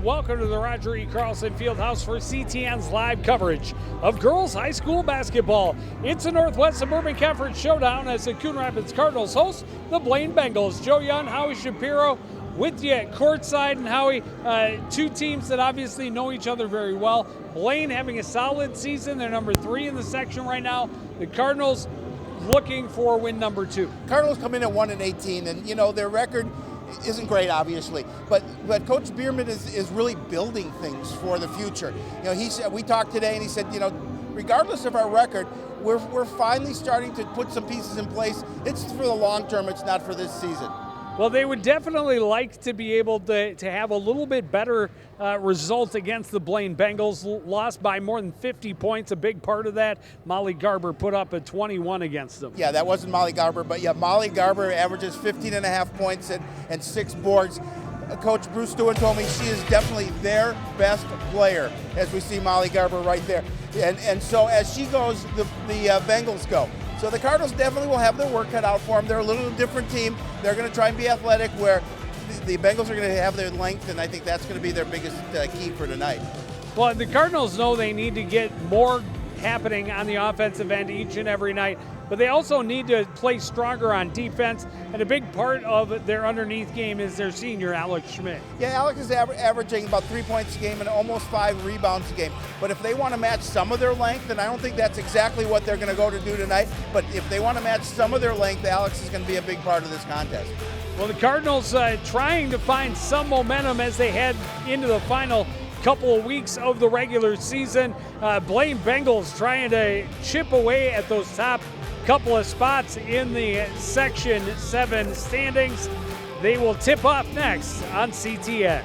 and welcome to the Roger E. Carlson Fieldhouse for CTN's live coverage of girls high school basketball. It's a Northwest Suburban Conference showdown as the Coon Rapids Cardinals host the Blaine Bengals. Joe Young, Howie Shapiro with you at courtside. And Howie, two teams that obviously know each other very well. Blaine having a solid season. They're number 3 in the section right now. The Cardinals looking for win number 2. Cardinals come in at 1-18, and you know their record isn't great, obviously, but Coach Bierman is really building things for the future. You know, he said, we talked today, and he said, you know, regardless of our record, we're finally starting to put some pieces in place. It's for the long term. It's not for this season. Well, they would definitely like to be able to have a little bit better result against the Blaine Bengals. Lost by more than 50 points. A big part of that, Molly Garber put up a 21 against them. Yeah, that wasn't Molly Garber, but yeah, Molly Garber averages 15.5 points and 6 boards. Coach Bruce Stewart told me she is definitely their best player, as we see Molly Garber right there. And so as she goes, the Bengals go. So the Cardinals definitely will have their work cut out for them. They're a little different team. They're going to try and be athletic, where the Bengals are going to have their length, and I think that's going to be their biggest key for tonight. Well, the Cardinals know they need to get more happening on the offensive end each and every night, but they also need to play stronger on defense, and a big part of their underneath game is their senior, Alex Schmidt. Yeah, Alex is averaging about 3 points a game and almost 5 rebounds a game. But if they want to match some of their length, and I don't think that's exactly what they're going to go to do tonight, but if they want to match some of their length, Alex is going to be a big part of this contest. Well, the Cardinals trying to find some momentum as they head into the final couple of weeks of the regular season. Blaine Bengals trying to chip away at those top couple of spots in the Section 7 standings. They will tip off next on CTN.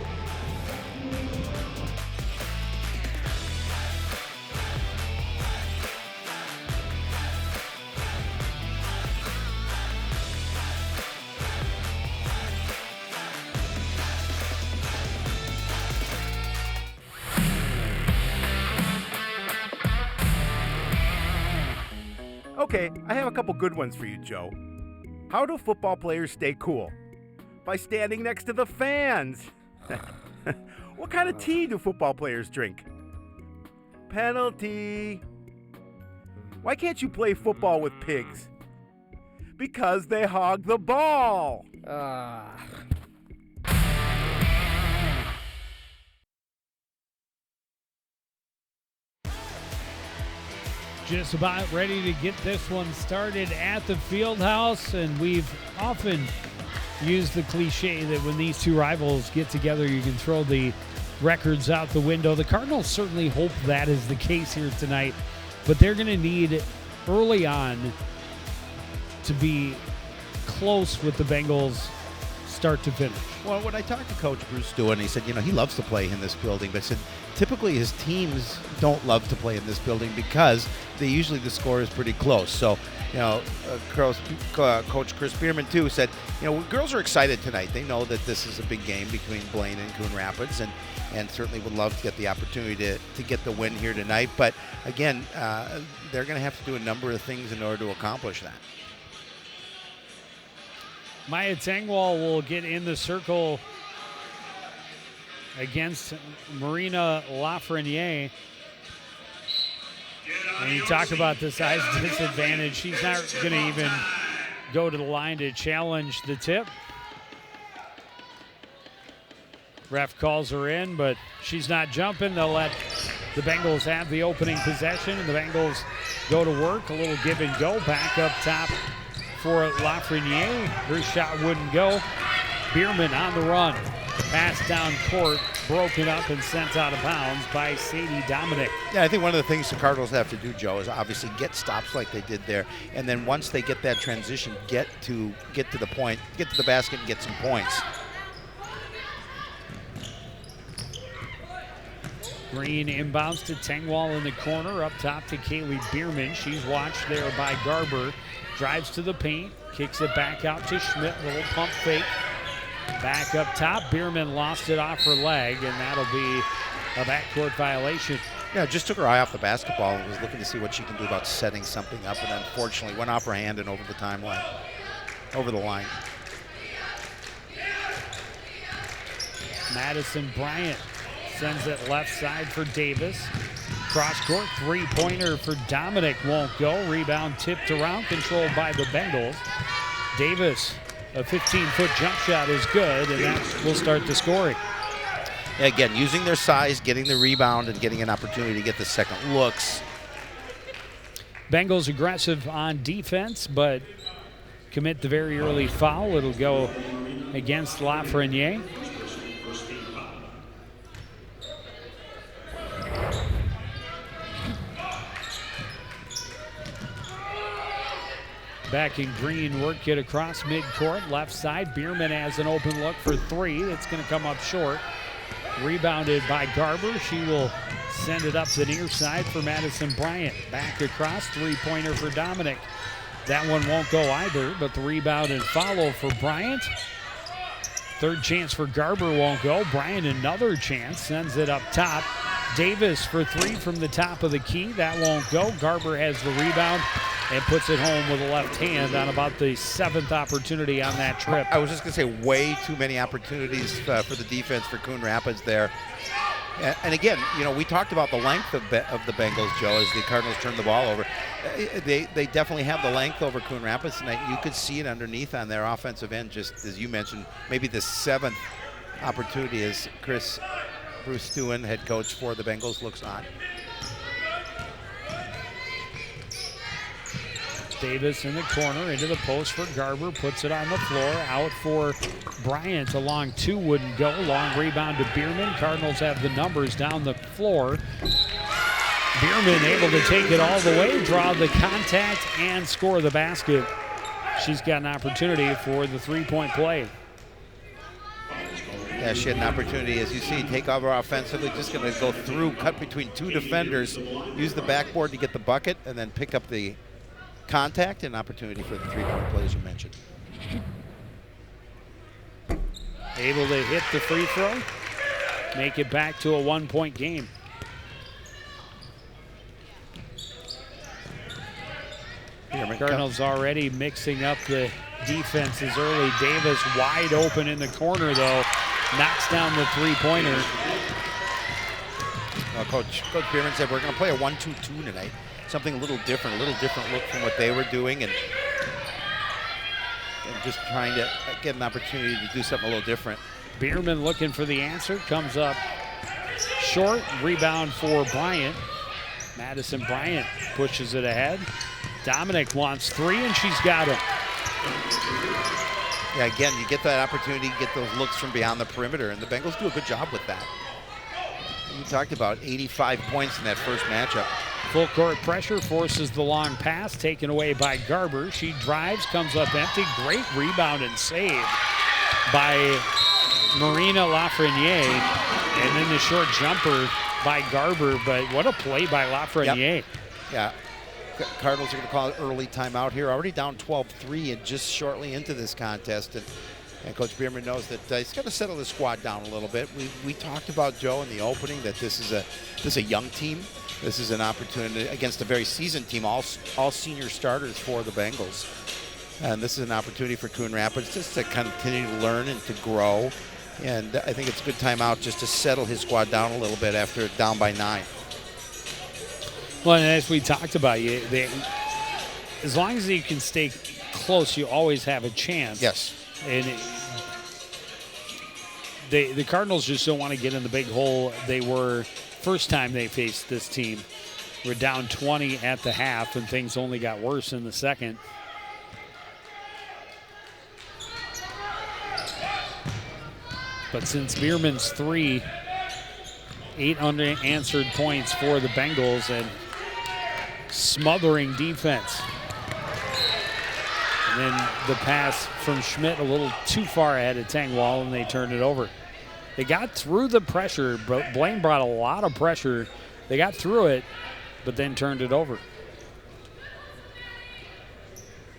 Okay, I have a couple good ones for you, Joe. How do football players stay cool? By standing next to the fans. What kind of tea do football players drink? Penalty. Why can't you play football with pigs? Because they hog the ball. Just about ready to get this one started at the field house, and we've often used the cliche that when these two rivals get together, you can throw the records out the window. The Cardinals certainly hope that is the case here tonight, but they're going to need early on to be close with the Bengals start to finish. Well, when I talked to Coach Bruce Stewart, he said, you know, he loves to play in this building, but said typically his teams don't love to play in this building because usually the score is pretty close. So, you know, Coach Chris Bierman, too, said, you know, girls are excited tonight. They know that this is a big game between Blaine and Coon Rapids, and certainly would love to get the opportunity to get the win here tonight. But, again, they're going to have to do a number of things in order to accomplish that. Maya Tengwall will get in the circle against Marina Lafreniere. And you talk about the size disadvantage. She's not going to even go to the line to challenge the tip. Ref calls her in, but she's not jumping. They'll let the Bengals have the opening possession, and the Bengals go to work. A little give and go back up top for Lafreniere. Her shot wouldn't go. Bierman on the run. Pass down court, broken up and sent out of bounds by Sadie Dominic. Yeah, I think one of the things the Cardinals have to do, Joe, is obviously get stops like they did there, and then once they get that transition, get to the point, get to the basket and get some points. Green inbounds to Tengwall in the corner, up top to Kaylee Bierman. She's watched there by Garber. Drives to the paint, kicks it back out to Schmidt, little pump fake. Back up top, Bierman lost it off her leg, and that'll be a backcourt violation. Yeah, just took her eye off the basketball and was looking to see what she can do about setting something up, and unfortunately went off her hand and over the line. Madison Bryant Sends it left side for Davis. Cross court, three-pointer for Dominic won't go. Rebound tipped around, controlled by the Bengals. Davis, a 15-foot jump shot is good, and that will start the scoring. Again, using their size, getting the rebound, and getting an opportunity to get the second looks. Bengals aggressive on defense, but commit the very early foul. It'll go against Lafreniere. Back in green, work it across midcourt, left side. Bierman has an open look for three. It's going to come up short. Rebounded by Garber. She will send it up the near side for Madison Bryant. Back across, three-pointer for Dominic. That one won't go either, but the rebound and follow for Bryant. Third chance for Garber won't go. Bryant another chance, sends it up top. Davis for three from the top of the key. That won't go. Garber has the rebound and puts it home with a left hand on about the seventh opportunity on that trip. I was just going to say way too many opportunities for the defense for Coon Rapids there. And again, you know, we talked about the length of the Bengals, Joe, as the Cardinals turned the ball over. They definitely have the length over Coon Rapids, and you could see it underneath on their offensive end, just as you mentioned, maybe the seventh opportunity as Bruce Stewin, head coach for the Bengals, looks on. Davis in the corner, into the post for Garber, puts it on the floor, out for Bryant along two, wouldn't go. Long rebound to Bierman. Cardinals have the numbers down the floor. Bierman able to take it all the way, draw the contact, and score the basket. She's got an opportunity for the three-point play. Yeah, she had an opportunity, as you see, take over offensively, just going to go through, cut between two defenders, use the backboard to get the bucket, and then pick up the contact and opportunity for the three-point play, as you mentioned. Able to hit the free throw, make it back to a one-point game. Cardinals already mixing up the defenses early. Davis wide open in the corner, though. Knocks down the three-pointer. Coach Bierman said we're going to play a 1-2-2 tonight. Something a little different look from what they were doing, and just trying to get an opportunity to do something a little different. Bierman looking for the answer, comes up short. Rebound for Bryant. Madison Bryant pushes it ahead. Dominic wants three, and she's got him. Yeah, again, you get that opportunity, get those looks from beyond the perimeter, and the Bengals do a good job with that. You talked about 85 points in that first matchup. Full court pressure forces the long pass, taken away by Garber. She drives, comes up empty. Great rebound and save by Marina Lafreniere. And then the short jumper by Garber, but what a play by Lafreniere. Yep. Yeah. Cardinals are going to call it early timeout here. Already down 12-3 and just shortly into this contest. And Coach Bierman knows that he's got to settle the squad down a little bit. We talked about, Joe, in the opening that this is a young team. This is an opportunity against a very seasoned team, all senior starters for the Bengals. And this is an opportunity for Coon Rapids just to continue to learn and to grow. And I think it's a good timeout just to settle his squad down a little bit after down by 9. Well, and as we talked about, as long as you can stay close, you always have a chance. Yes. And the Cardinals just don't want to get in the big hole they were first time they faced this team. We're down 20 at the half, and things only got worse in the second. But since Bierman's three, 8 unanswered points for the Bengals and smothering defense. And then the pass from Schmidt a little too far ahead of Tangwall, and they turned it over. They got through the pressure, but Blaine brought a lot of pressure. They got through it, but then turned it over.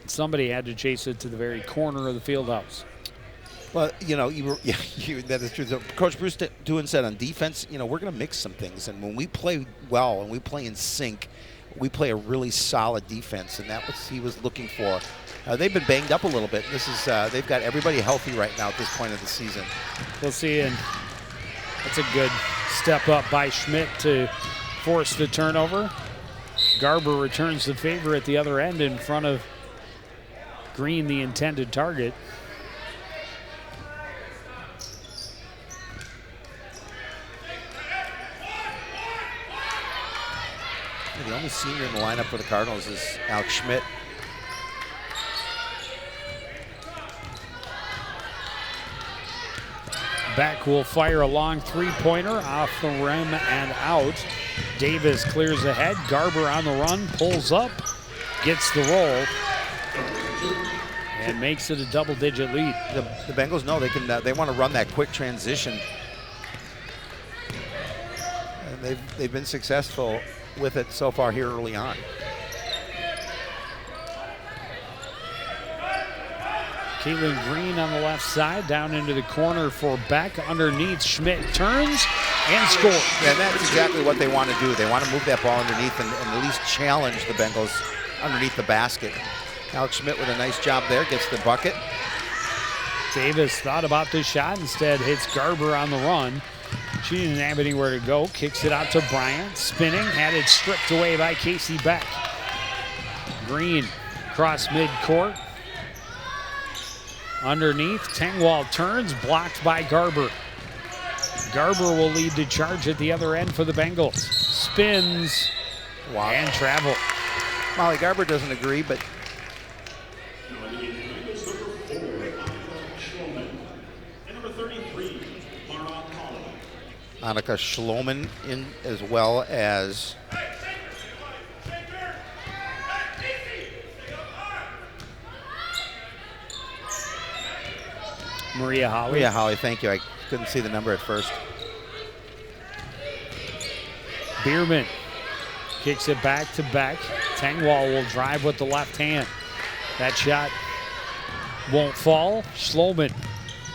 Somebody had to chase it to the very corner of the field house. Well, that is true. So Coach Bruce Stewin said on defense, we're going to mix some things. And when we play well and we play in sync, we play a really solid defense, and that's what he was looking for. They've been banged up a little bit. They've got everybody healthy right now at this point of the season. We'll see, and that's a good Step up by Schmidt to force the turnover. Garber returns the favor at the other end in front of Green, the intended target. The only senior in the lineup for the Cardinals is Alex Schmidt. Beck will fire a long three-pointer off the rim and out. Davis clears ahead. Garber on the run, pulls up, gets the roll, and makes it a double-digit lead. The Bengals know they can. They want to run that quick transition, and they've been successful with it so far here early on. Caitlin Green on the left side, down into the corner for Beck. Underneath, Schmidt turns and scores. And that's exactly what they want to do. They want to move that ball underneath and at least challenge the Bengals underneath the basket. Alex Schmidt with a nice job there, gets the bucket. Davis thought about this shot, instead hits Garber on the run. She didn't have anywhere to go, kicks it out to Bryant, spinning, had it stripped away by Casey Beck. Green cross midcourt. Underneath, Tengwall turns, blocked by Garber. Garber will lead the charge at the other end for the Bengals. Spins and travel. Molly Garber doesn't agree, but Annika Schloman in as well as Maria Holly. Maria Holly, thank you. I couldn't see the number at first. Bierman kicks it back to Beck. Tengwall will drive with the left hand. That shot won't fall. Schloman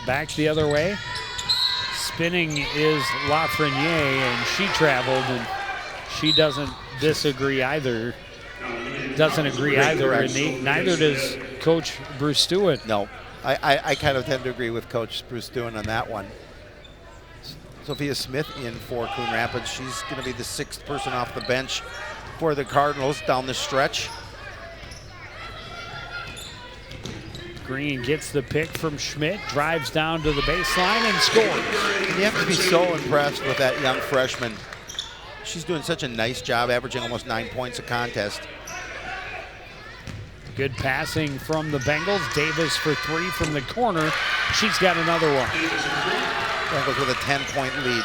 back the other way. Spinning is Lafreniere, and she traveled, and she doesn't disagree either. Doesn't agree either, and neither does Coach Bruce Stewart. No, I kind of tend to agree with Coach Bruce Stewart on that one. Sophia Smith in for Coon Rapids. She's going to be the sixth person off the bench for the Cardinals down the stretch. Green gets the pick from Schmidt, drives down to the baseline and scores. And you have to be so impressed with that young freshman. She's doing such a nice job, averaging almost 9 points a contest. Good passing from the Bengals. Davis for three from the corner. She's got another one. Bengals with a 10-point lead.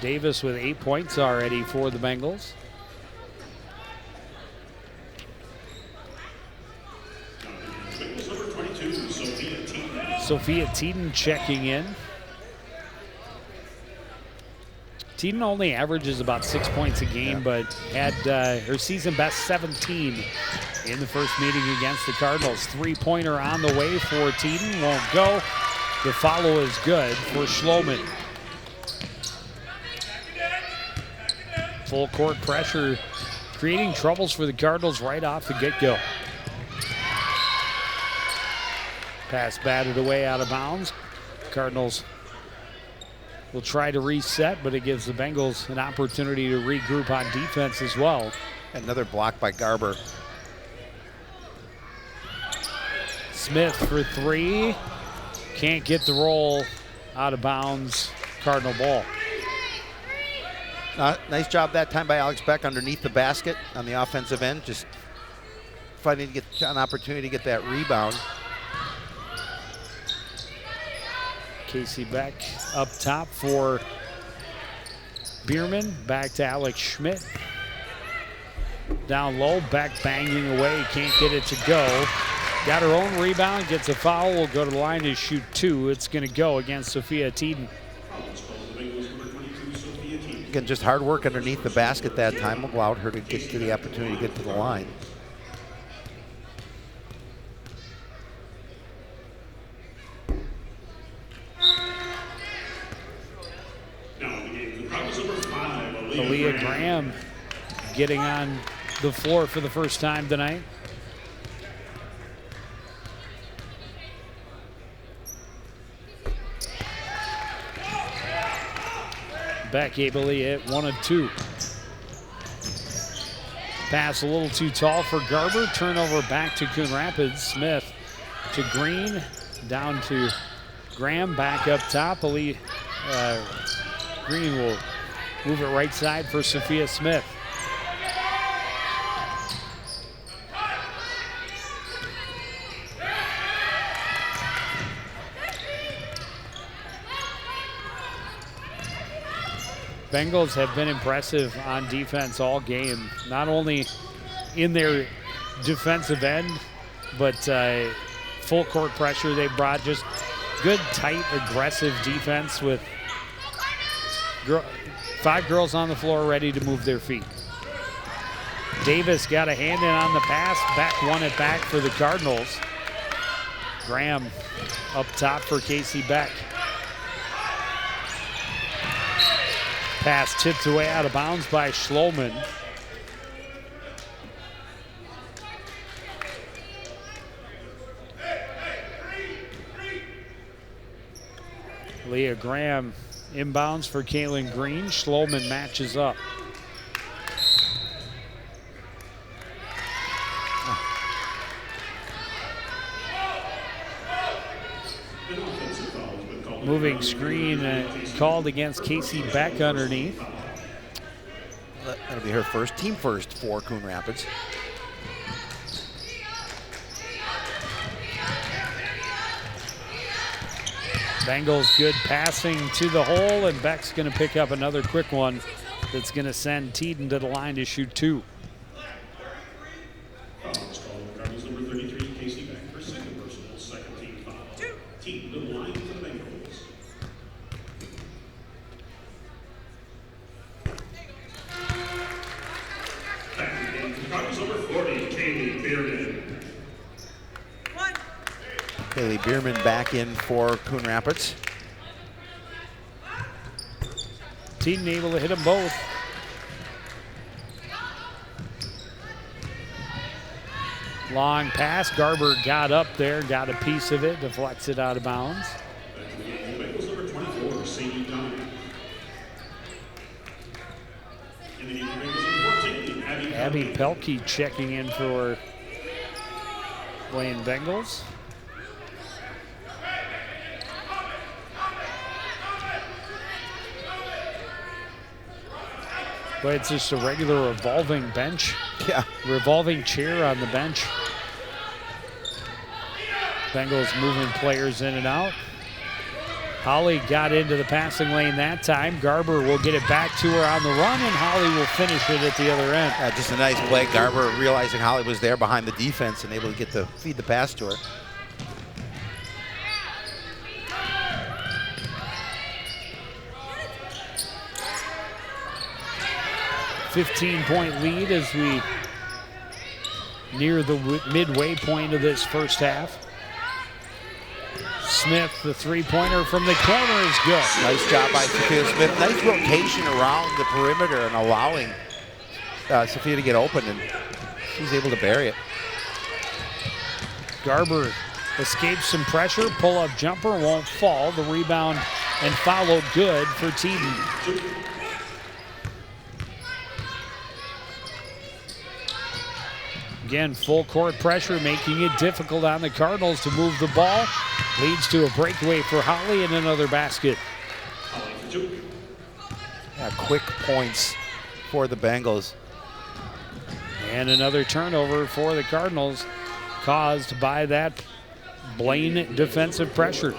Davis with 8 points already for the Bengals. Sophia Teeden checking in. Teeden only averages about 6 points a game, but had her season best 17 in the first meeting against the Cardinals. Three-pointer on the way for Teeden, won't go. The follow is good for Schloman. Full court pressure, creating troubles for the Cardinals right off the get-go. Pass batted away out of bounds. Cardinals will try to reset, but it gives the Bengals an opportunity to regroup on defense as well. Another block by Garber. Smith for three. Can't get the roll, out of bounds. Cardinal ball. Nice job that time by Alex Beck underneath the basket on the offensive end, just fighting to get an opportunity to get that rebound. Casey Beck up top for Bierman. Back to Alex Schmidt. Down low, Beck banging away, can't get it to go. Got her own rebound, gets a foul, will go to the line to shoot two. It's going to go against Sophia Teeden. Again, just hard work underneath the basket that time allowed her to get to the opportunity to get to the line. Aaliyah Graham getting on the floor for the first time tonight. Beck able to hit 1 of 2. Pass a little too tall for Garber. Turnover back to Coon Rapids. Smith to Green, down to Graham, back up top. Green will move it right side for Sophia Smith. Bengals have been impressive on defense all game, not only in their defensive end, but full court pressure they brought. Just good, tight, aggressive defense with 5 girls on the floor ready to move their feet. Davis got a hand in on the pass. Beck won it back for the Cardinals. Graham up top for Casey Beck. Pass tipped away out of bounds by Schloman. Leah Graham inbounds for Kaylin Green. Schloman matches up. Moving screen called against Casey Beck underneath. That'll be her first, team first for Coon Rapids. Bengals good passing to the hole, and Beck's going to pick up another quick one that's going to send Teeden to the line to shoot 2. Haley Bierman back in for Coon Rapids. Teeden able to hit them both. Long pass. Garber got up there, got a piece of it, deflects it out of bounds. Abby Pelkey checking in for Blaine Bengals. But it's just a regular revolving bench. Yeah. Revolving chair on the bench. Bengals moving players in and out. Holly got into the passing lane that time. Garber will get it back to her on the run, and Holly will finish it at the other end. Yeah, just a nice play. Garber realizing Holly was there behind the defense and able to get feed the pass to her. .15 lead as we near the midway point of this first half. Smith, the three-pointer from the corner is good. Nice job by Sophia Smith. Nice rotation around the perimeter and allowing Sophia to get open, and she's able to bury it. Garber escapes some pressure. Pull-up jumper won't fall. The rebound and follow good for Teeden. Again, full court pressure, making it difficult on the Cardinals to move the ball. Leads to a breakaway for Holly and another basket. Yeah, quick points for the Bengals. And another turnover for the Cardinals, caused by that Blaine defensive pressure.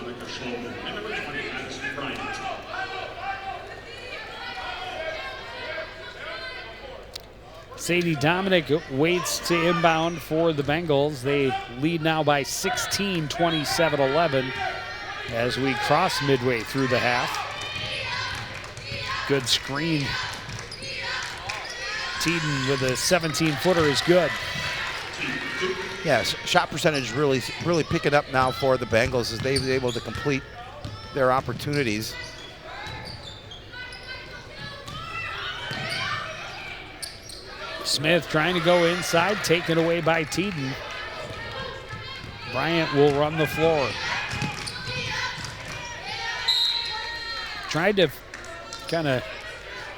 Sadie Dominic waits to inbound for the Bengals. They lead now by 16, 27-11 as we cross midway through the half. Good screen. Teeden with a 17-footer is good. Yes, shot percentage really picking up now for the Bengals as they've been able to complete their opportunities. Smith trying to go inside, taken away by Teeden. Bryant will run the floor. Tried to kind of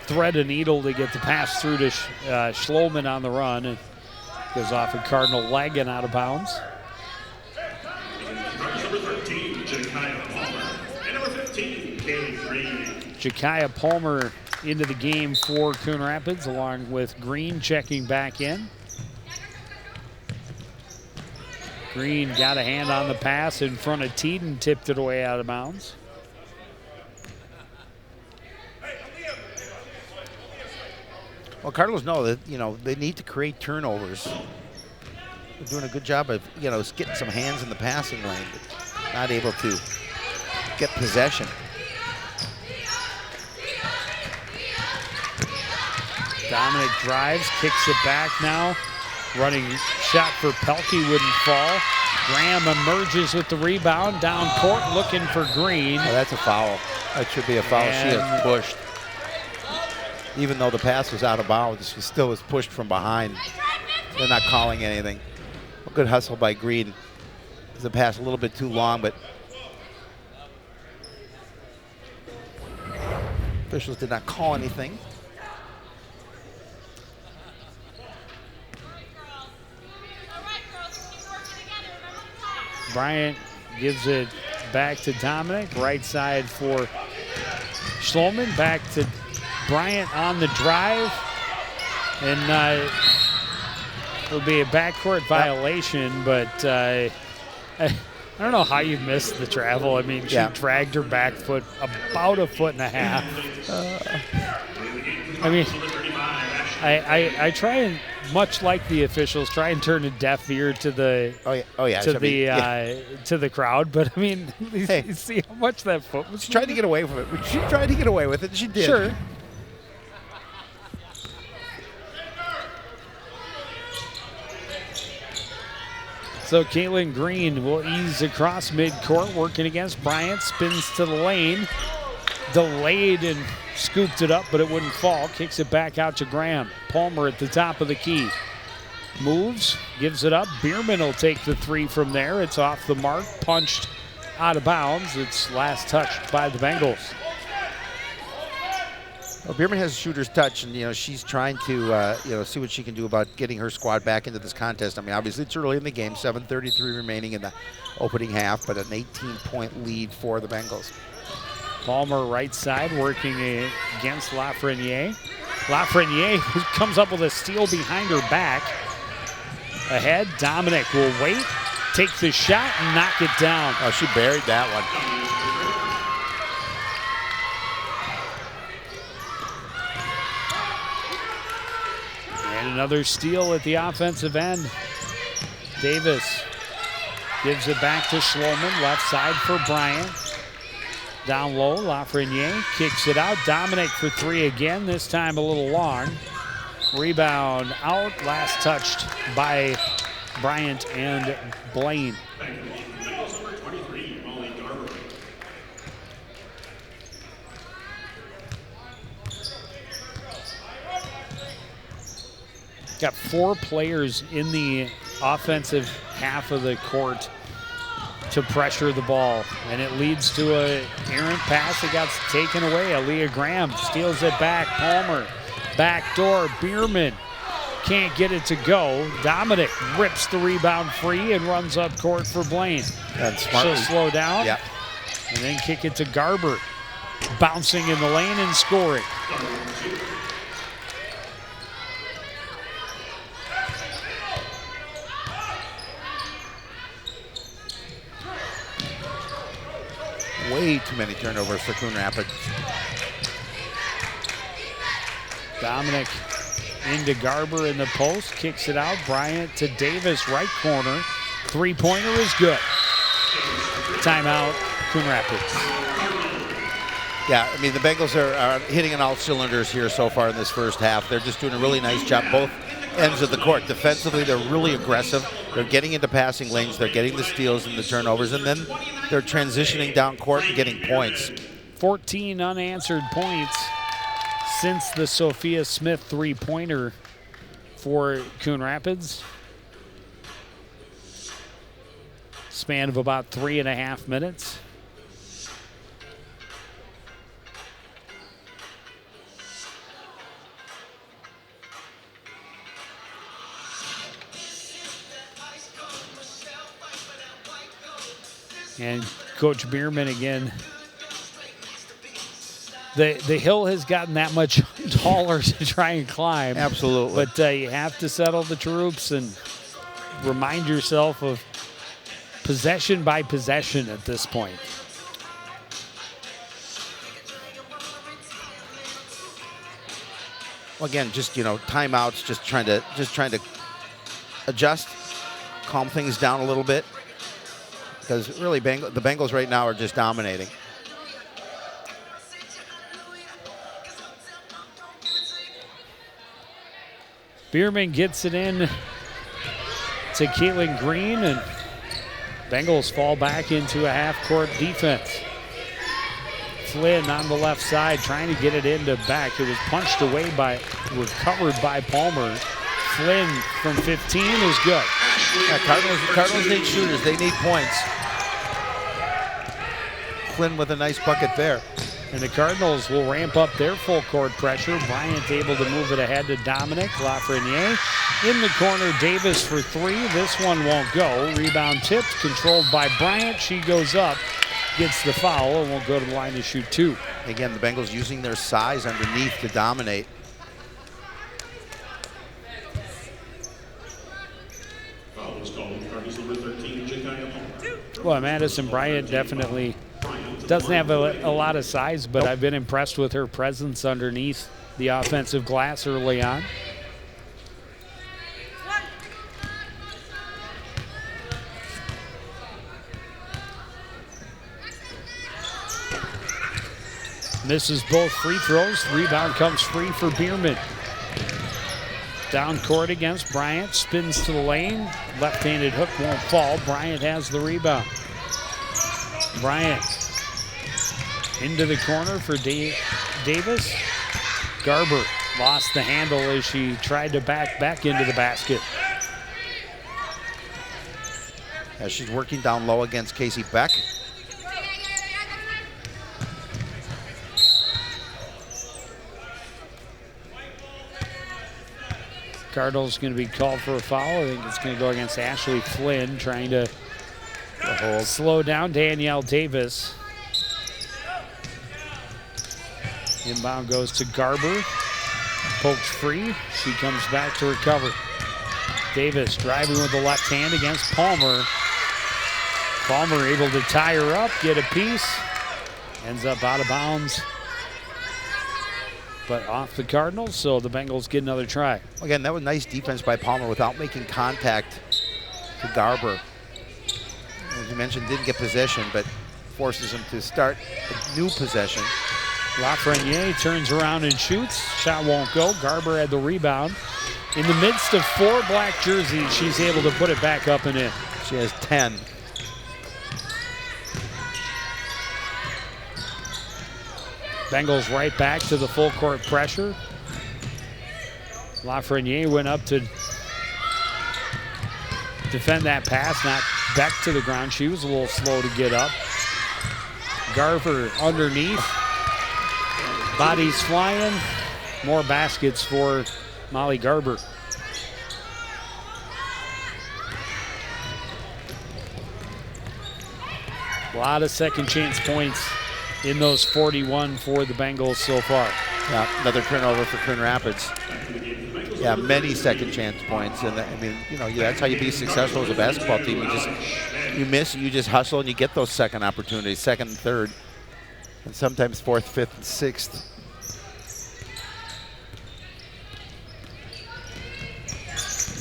thread a needle to get the pass through to Schloman on the run. And goes off a Cardinal leg and out of bounds. Number 13, Ja'Kiah Palmer. And number 15, Kaylee Green. Ja'Kiah Palmer into the game for Coon Rapids, along with Green checking back in. Green got a hand on the pass in front of Teeden, tipped it away out of bounds. Well, Cardinals know that, they need to create turnovers. They're doing a good job of, getting some hands in the passing lane, but not able to get possession. Dominic drives, kicks it back now. Running shot for Pelkey, wouldn't fall. Graham emerges with the rebound, down court looking for Green. Oh, that's a foul. That should be a foul. She has pushed. Even though the pass was out of bounds, she still was pushed from behind. They're not calling anything. A good hustle by Green. The pass a little bit too long, but officials did not call anything. Bryant gives it back to Dominic. Right side for Schloman. Back to Bryant on the drive. And it'll be a backcourt violation, but I don't know how you missed the travel. I mean, she dragged her back foot about a foot and a half. I mean, I try and, much like the officials, try and turn a deaf ear to the to the crowd. But I mean, you see how much that foot was. She tried to get away with it. She tried to get away with it. She did. Sure. So Caitlin Green will ease across midcourt, working against Bryant. Spins to the lane. Delayed and scooped it up, but it wouldn't fall. Kicks it back out to Graham. Palmer at the top of the key. Moves, gives it up. Bierman will take the three from there. It's off the mark, punched out of bounds. It's last touched by the Bengals. Well, Bierman has a shooter's touch, and she's trying to see what she can do about getting her squad back into this contest. I mean, obviously it's early in the game, 7:33 remaining in the opening half, but an 18-point lead for the Bengals. Palmer right side working against Lafreniere. Lafreniere comes up with a steal behind her back. Ahead, Dominic will wait, take the shot, and knock it down. Oh, she buried that one. And another steal at the offensive end. Davis gives it back to Schloman, left side for Bryant. Down low, Lafreniere kicks it out. Dominic for three again, this time a little long. Rebound out, last touched by Bryant and Blaine. Got 4 players in the offensive half of the court to pressure the ball, and it leads to a errant pass. It got taken away. Aaliyah Graham steals it back. Palmer, backdoor. Bierman can't get it to go. Dominic rips the rebound free and runs up court for Blaine. And smartly, she'll slow down, yep, and then kick it to Garber, bouncing in the lane and scoring. Way too many turnovers for Coon Rapids. Dominic into Garber in the post, kicks it out. Bryant to Davis, right corner. Three-pointer is good. Timeout, Coon Rapids. Yeah, I mean, the Bengals are hitting on all cylinders here so far in this first half. They're just doing a really nice job both ends of the court. Defensively, they're really aggressive. They're getting into passing lanes. They're getting the steals and the turnovers, and then they're transitioning down court and getting points. 14 unanswered points since the Sophia Smith three-pointer for Coon Rapids. Span of about 3.5 minutes. And Coach Bierman again. The hill has gotten that much taller to try and climb. Absolutely. But you have to settle the troops and remind yourself of possession by possession at this point. Well, again, just timeouts, just trying to adjust, calm things down a little bit, because really the Bengals right now are just dominating. Bierman gets it in to Caitlin Green, and Bengals fall back into a half-court defense. Flynn on the left side trying to get it into back. It was punched away recovered by Palmer. Flynn from 15 is good. Yeah, Cardinals need shooters. They need points. Flynn with a nice bucket there. And the Cardinals will ramp up their full court pressure. Bryant able to move it ahead to Dominic Lafreniere. In the corner, Davis for three. This one won't go. Rebound tipped, controlled by Bryant. She goes up, gets the foul, and will go to the line to shoot two. Again, the Bengals using their size underneath to dominate. Foul was called. Cardinals number 13, Jakaya Palmer. Well, Madison Bryant definitely doesn't have a lot of size, but I've been impressed with her presence underneath the offensive glass early on. Misses both free throws. Rebound comes free for Bierman. Down court against Bryant. Spins to the lane. Left-handed hook won't fall. Bryant has the rebound. Bryant into the corner for Davis. Garber lost the handle as she tried to back into the basket. As she's working down low against Casey Beck. Cardinals going to be called for a foul. I think it's going to go against Ashley Flynn, trying to slow down Danielle Davis. Inbound goes to Garber. Poked free. She comes back to recover. Davis driving with the left hand against Palmer. Palmer able to tie her up, get a piece. Ends up out of bounds, but off the Cardinals, so the Bengals get another try. Again, that was nice defense by Palmer without making contact to Garber. As you mentioned, didn't get possession, but forces him to start a new possession. Lafreniere turns around and shoots. Shot won't go. Garber had the rebound. In the midst of four black jerseys, she's able to put it back up and in. She has 10. Bengals right back to the full court pressure. Lafreniere went up to defend that pass, not back to the ground. She was a little slow to get up. Garber underneath. Bodies flying. More baskets for Molly Garber. A lot of second chance points in those 41 for the Bengals so far. Yeah, another turnover for Coon Rapids. Yeah, many second chance points, and that's how you be successful as a basketball team. You miss, you just hustle, and you get those second opportunities, second and third, and sometimes fourth, fifth, and sixth.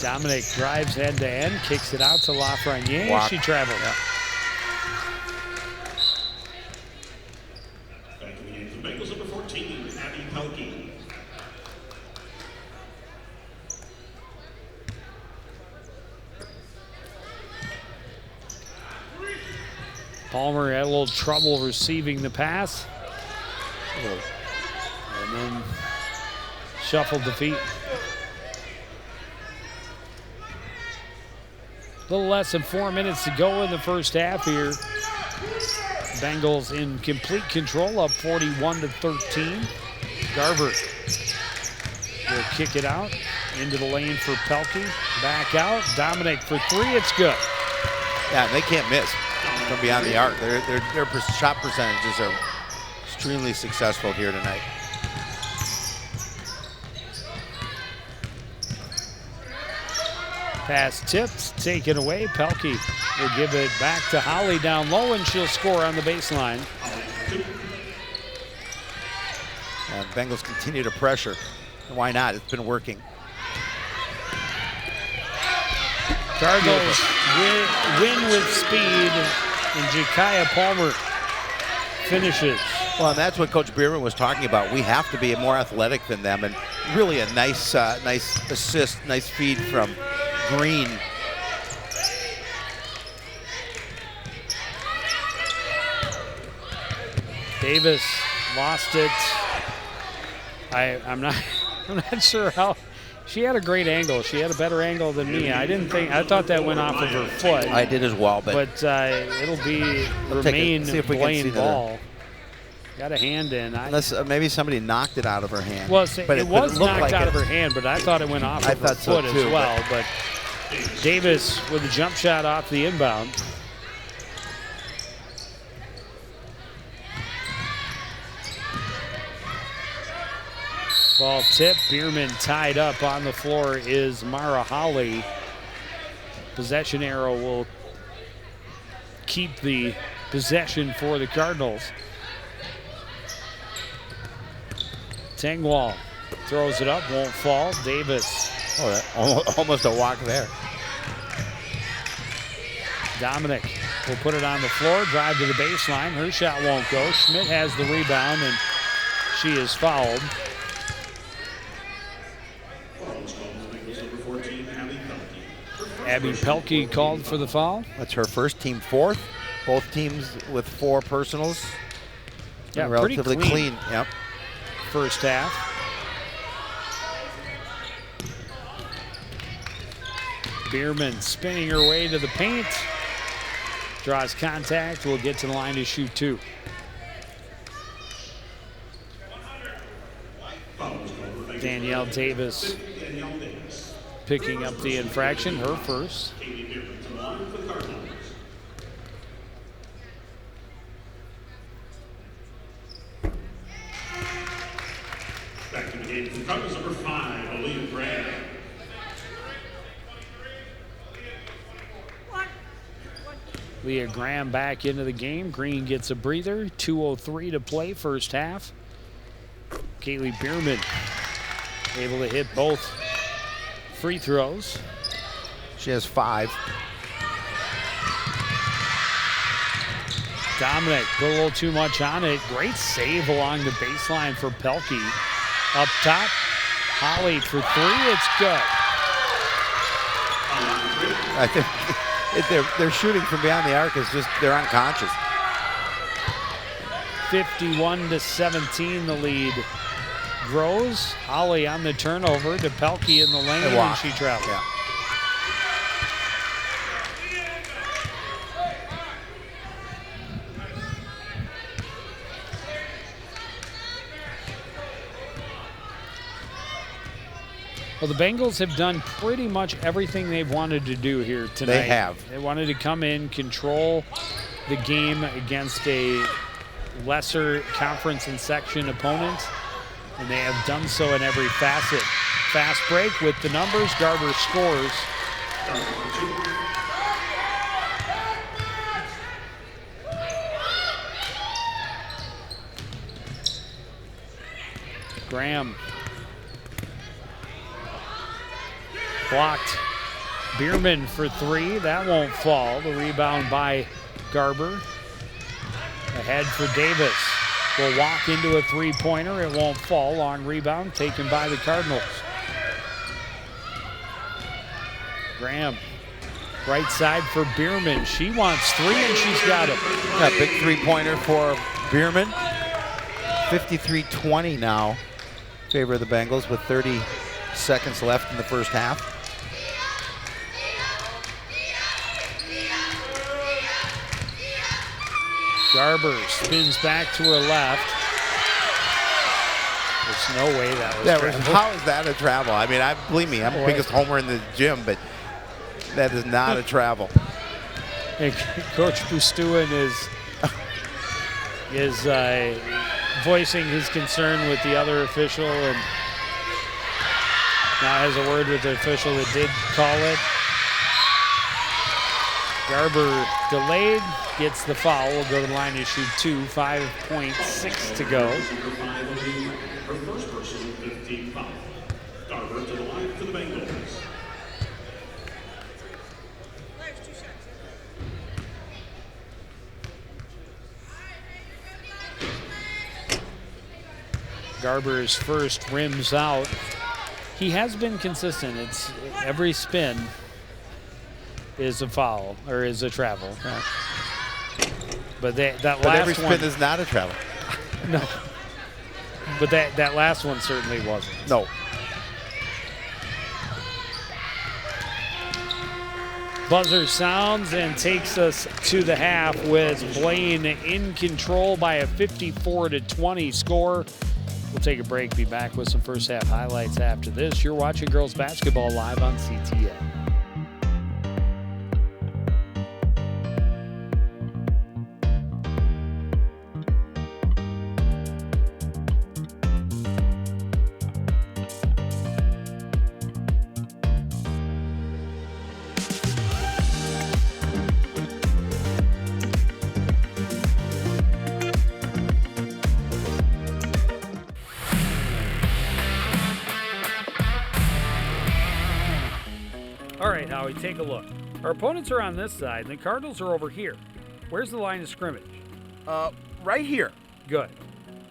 Dominic drives end to end, kicks it out to Lafreniere. Walk. She traveled. Yeah. Back in the game for Bengals number 14, Abby Pelkey. Palmer had a little trouble receiving the pass. And then shuffled the feet. A little less than 4 minutes to go in the first half here. Bengals in complete control, up 41-13. Garber will kick it out into the lane for Pelkey. Back out. Dominic for three. It's good. Yeah, they can't miss. from beyond the arc. Their shot percentages are extremely successful here tonight. Pass tipped, taken away. Pelkey will give it back to Holly down low, and she'll score on the baseline. And Bengals continue to pressure. Why not? It's been working. Cardinals win with speed, and Jakaya Palmer finishes. Well, and that's what Coach Bierman was talking about. We have to be more athletic than them, and really a nice assist, nice feed from Green. Davis lost it. I'm not sure how. She had a great angle. She had a better angle than me. I thought that went off of her foot. I did as well, but it'll remain Blaine ball. Got a hand in. Unless maybe somebody knocked it out of her hand. Well, it was knocked out of her hand, but I thought it went off of her foot as well. But Davis with a jump shot off the inbound. Ball tip. Bierman tied up on the floor is Mara Holly. Possession arrow will keep the possession for the Cardinals. Tengwall throws it up, won't fall. Davis. Oh, almost a walk there. Dominic will put it on the floor, drive to the baseline. Her shot won't go. Schmidt has the rebound, and she is fouled. Abby Pelkey called for the foul. That's her first, team fourth. Both teams with 4 personals. Yeah, relatively pretty clean. Yep. First half. Bierman spinning her way to the paint. Draws contact, will get to the line to shoot 2. Danielle Davis picking up the infraction, her first. Back to the game for the Cardinals, number 5, Aaliyah Graham. Leah Graham back into the game. Green gets a breather. 2:03 to play, first half. Kaylee Bierman able to hit both free throws. She has 5. Dominic put a little too much on it. Great save along the baseline for Pelkey. Up top, Holly for 3. It's good. I think they're shooting from beyond the arc. It's just they're unconscious. 51-17, the lead grows. Holly on the turnover to Pelkey in the lane, and she travels. Yeah. Well, the Bengals have done pretty much everything they've wanted to do here tonight. They have. They wanted to come in, control the game against a lesser conference and section opponent, and they have done so in every facet. Fast break with the numbers. Garber scores. Graham blocked. Bierman for 3. That won't fall. The rebound by Garber. Ahead for Davis. Will walk into a 3-pointer. It won't fall. Long rebound taken by the Cardinals. Graham. Right side for Bierman. She wants 3, and she's got it. Yeah, big 3-pointer for Bierman. 53-20 now in favor of the Bengals with 30 seconds left in the first half. Garber spins back to her left. There's no way that was travel. How is that a travel? I mean, believe me, I'm the biggest homer in the gym, but that is not a travel. And Coach Brustuin is voicing his concern with the other official, and now has a word with the official that did call it. Garber delayed, gets the foul. Will go to the line to shoot 2, 5.6 to go. Her first personal 15 foul. Garber to the line for the Bengals. Garber's first rims out. He has been consistent. It's every spin is a foul or is a travel. Right. But that But last every spin one, is not a travel. no. But that last one certainly wasn't. No. Buzzer sounds and takes us to the half with Blaine in control by a 54-20 score. We'll take a break, be back with some first half highlights after this. You're watching girls basketball live on CTN. All right, Howie, take a look. Our opponents are on this side, and the Cardinals are over here. Where's the line of scrimmage? Right here. Good.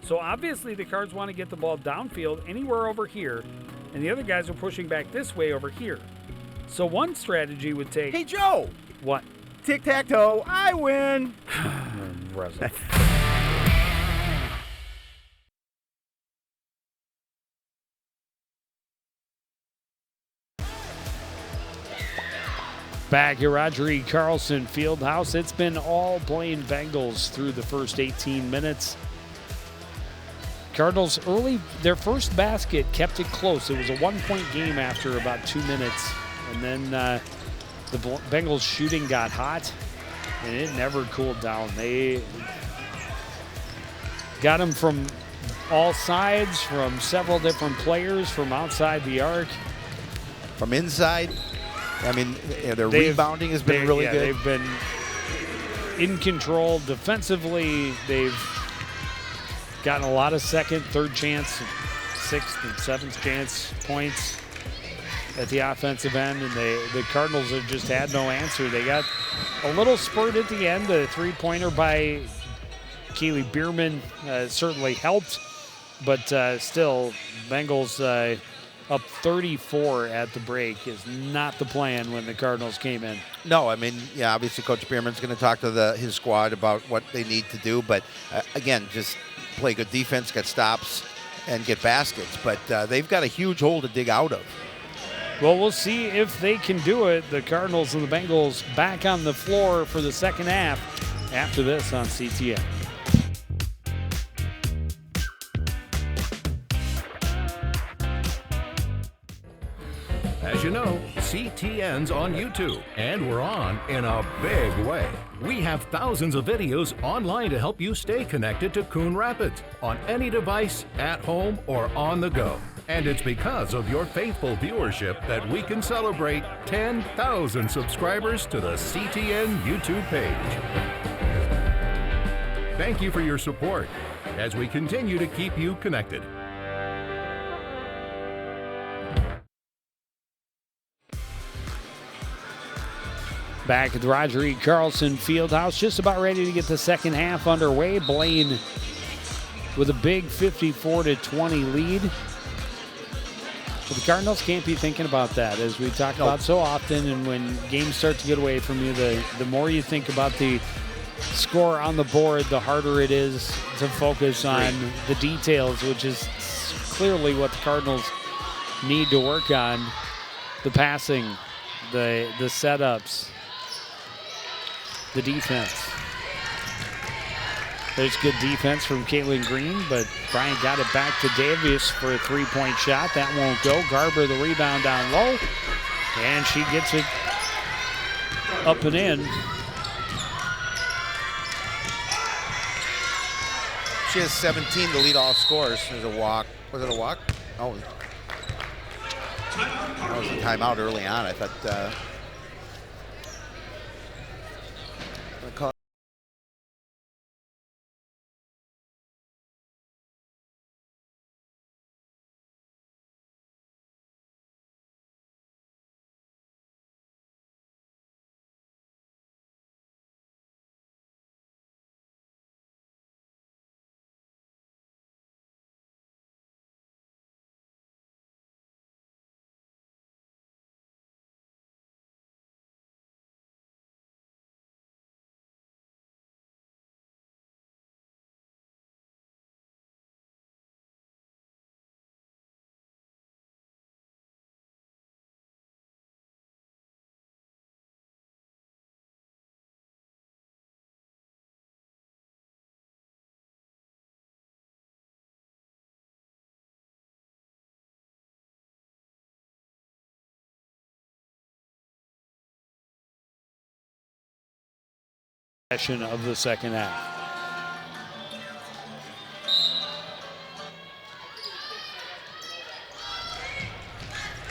So obviously the Cards want to get the ball downfield anywhere over here, and the other guys are pushing back this way over here. So one strategy would take... Hey, Joe. What? Tic-tac-toe, I win. Russell. Back at Roger E. Carlson Fieldhouse, it's been all Blaine Bengals through the first 18 minutes. Cardinals early, their first basket kept it close. It was a 1-point game after about 2 minutes. And then the Bengals shooting got hot, and it never cooled down. They got them from all sides, from several different players, from outside the arc. From inside, I mean, their rebounding has been really good. They've been in control defensively. They've gotten a lot of second, third chance, sixth and seventh chance points at the offensive end, and the Cardinals have just had no answer. They got a little spurt at the end. A three-pointer by Keely Bierman certainly helped, but still, Bengals up 34 at the break is not the plan when the Cardinals came in. No, I mean, yeah, obviously Coach Bierman's going to talk to his squad about what they need to do, but again, just play good defense, get stops, and get baskets. But they've got a huge hole to dig out of. Well, we'll see if they can do it. The Cardinals and the Bengals back on the floor for the second half after this on CTN. As you know, CTN's on YouTube, and we're on in a big way. We have thousands of videos online to help you stay connected to Coon Rapids on any device, at home, or on the go. And it's because of your faithful viewership that we can celebrate 10,000 subscribers to the CTN YouTube page. Thank you for your support as we continue to keep you connected. Back at the Roger E. Carlson Fieldhouse, just about ready to get the second half underway. Blaine with a big 54-20 lead. But the Cardinals can't be thinking about that, as we talk about so often. And when games start to get away from you, the more you think about the score on the board, the harder it is to focus on the details, which is clearly what the Cardinals need to work on. The passing, the setups, the defense. There's good defense from Caitlin Green, but Bryant got it back to Davis for a three-point shot. That won't go. Garber the rebound down low, and she gets it up and in. She has 17 to lead all scores. There's a walk. Was it a walk? Oh, that was a timeout early on. I thought. Of the second half.